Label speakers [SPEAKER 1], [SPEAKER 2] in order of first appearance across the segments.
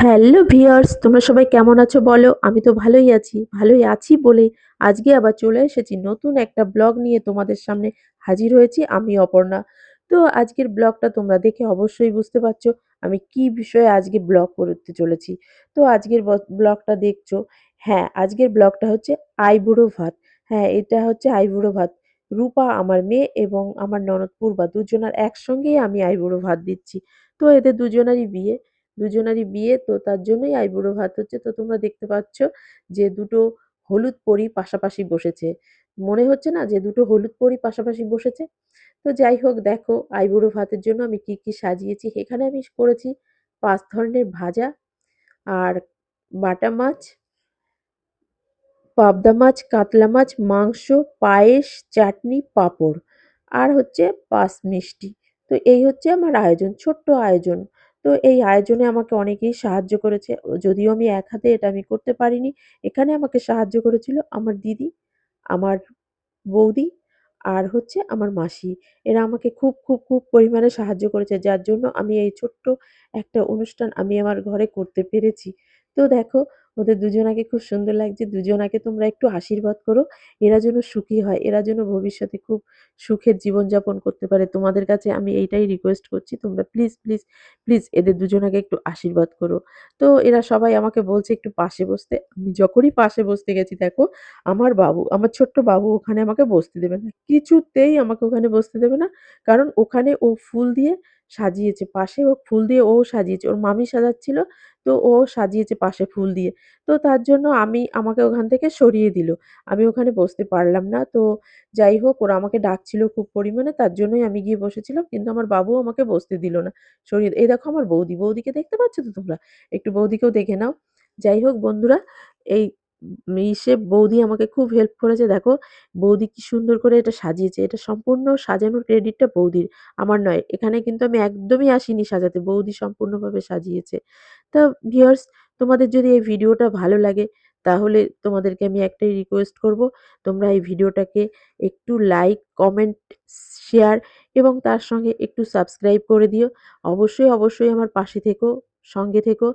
[SPEAKER 1] Hello viewers, তোমরা সবাই কেমন আছো বলো? আমি তো ভালোই আছি। ভালোই আছি বলেই আজকে আবার চলে এসেছি নতুন একটা ব্লগ নিয়ে তোমাদের সামনে হাজির হয়েছি আমি অপর্ণা। তো আজকের ব্লগটা তোমরা দেখে অবশ্যই বুঝতে পারছো আমি কি বিষয়ে আজকে ব্লগ করতে চলেছি। তো আজকের ব্লগটা দেখছো। হ্যাঁ, আজকের ব্লগটা হচ্ছে আইবুড়ো ভাত। হ্যাঁ, এটা হচ্ছে আইবুড়ো ভাত। রূপা আমার মেয়ে এবং আমার ননদ পূর্বা দুজনার একসঙ্গেই আমি আইবুড়ো ভাত দিচ্ছি। তো এদের দুজনারই বিয়ে তো তার জন্যই আইবুড়ো ভাত হচ্ছে। তো তোমরা দেখতে পাচ্ছ যে দুটো হলুদ পরী পাশাপাশি বসেছে। মনে হচ্ছে না যে দুটো হলুদ পরী পাশাপাশি বসেছে? তো যাই হোক দেখো আইবুড়ো ভাতের জন্য আমি কি, কি সাজিয়েছি। এখানে আমি করেছি ৫ ধরনের ভাজা আর বাটা মাছ, পাবদা মাছ, কাতলা মাছ, মাংস, পায়েস, চাটনি, পাঁপড় আর হচ্ছে পাঁচ মিষ্টি। তো এই হচ্ছে আমার আয়োজন, ছোট্ট আয়োজন। তো এই আয়োজনে আমাকে অনেকেই সাহায্য করেছে। যদিও আমি এক হাতে এটা আমি করতে পারিনি। এখানে আমাকে সাহায্য করেছিল আমার দিদি, আমার বৌদি আর হচ্ছে আমার মাসি। এরা আমাকে খুব, খুব, খুব পরিমাণে সাহায্য করেছে। যার জন্য আমি এই ছোট্ট একটা অনুষ্ঠান আমি আমার ঘরে করতে পেরেছি। তো দেখো ওদের দুজনাকে খুব সুন্দর লাগছে। দুজনাকে তোমরা একটু আশীর্বাদ করো। এরা যেন সুখী হয়। এরা যেন ভবিষ্যতে খুব সুখের জীবনযাপন করতে পারে। তোমাদের কাছে আমি এইটাই রিকোয়েস্ট করছি। তোমরা প্লিজ, প্লিজ, প্লিজ এদের দুজনাকে একটু আশীর্বাদ করো। তো এরা সবাই আমাকে বলছে একটু পাশে বসতে। আমি যখনই পাশে বসতে গেছি দেখো আমার ছোট্ট বাবু ওখানে আমাকে বসতে দেবে না। কিছুতেই আমাকে ওখানে বসতে দেবে না। কারণ ওখানে ও ফুল দিয়ে সাজিয়েছে। পাশে ও ফুল দিয়ে ও সাজিয়েছে। ওর মামি সাজাচ্ছিল, তো ও সাজিয়েছে পাশে ফুল দিয়ে। তো তার জন্য আমাকে ওখান থেকে সরিয়ে দিল। আমি ওখানে বসতে পারলাম না। তো যাই হোক ওরা আমাকে ডাকছিল খুব পরিমাণে তার জন্যই আমি গিয়ে বসেছিলাম। কিন্তু আমার বাবু আমাকে বসতে দিল না। সরিয়ে এই দেখো আমার বৌদি। বৌদিকে দেখতে পাচ্ছ তো তোমরা? একটু বৌদিকেও দেখে নাও। যাই হোক বন্ধুরা এই বৌদি আমাকে খুব হেল্প করেছে। দেখো বৌদি কি সুন্দর করে এটা সাজিয়েছে। এটা সম্পূর্ণ সাজানোর ক্রেডিটটা বৌদির, আমার নয়। এখানে কিন্তু আমি একদমই আসিনি সাজাতে। বৌদি সম্পূর্ণভাবে সাজিয়েছে। তা ভিউয়ার্স তোমাদের যদি এই ভিডিওটা ভালো লাগে তাহলে তোমাদেরকে আমি একটাই রিকোয়েস্ট করব। তোমরা এই ভিডিওটাকে একটু লাইক, কমেন্ট, শেয়ার এবং তার সঙ্গে একটু সাবস্ক্রাইব করে দিও। অবশ্যই, অবশ্যই আমার পাশে থেকো, সঙ্গে থেকো।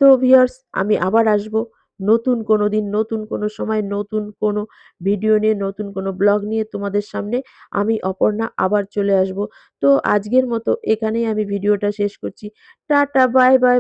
[SPEAKER 1] তো ভিউয়ার্স আমি আবার আসবো নতুন কোনো দিন, নতুন কোনো সময়, নতুন কোনো ভিডিও নিয়ে, নতুন কোনো ব্লগ নিয়ে তোমাদের সামনে আমি অপর্ণা আবার চলে আসবো। তো আজকের মতো এখানেই আমি ভিডিওটা শেষ করছি। টাটা, বাই, বাই।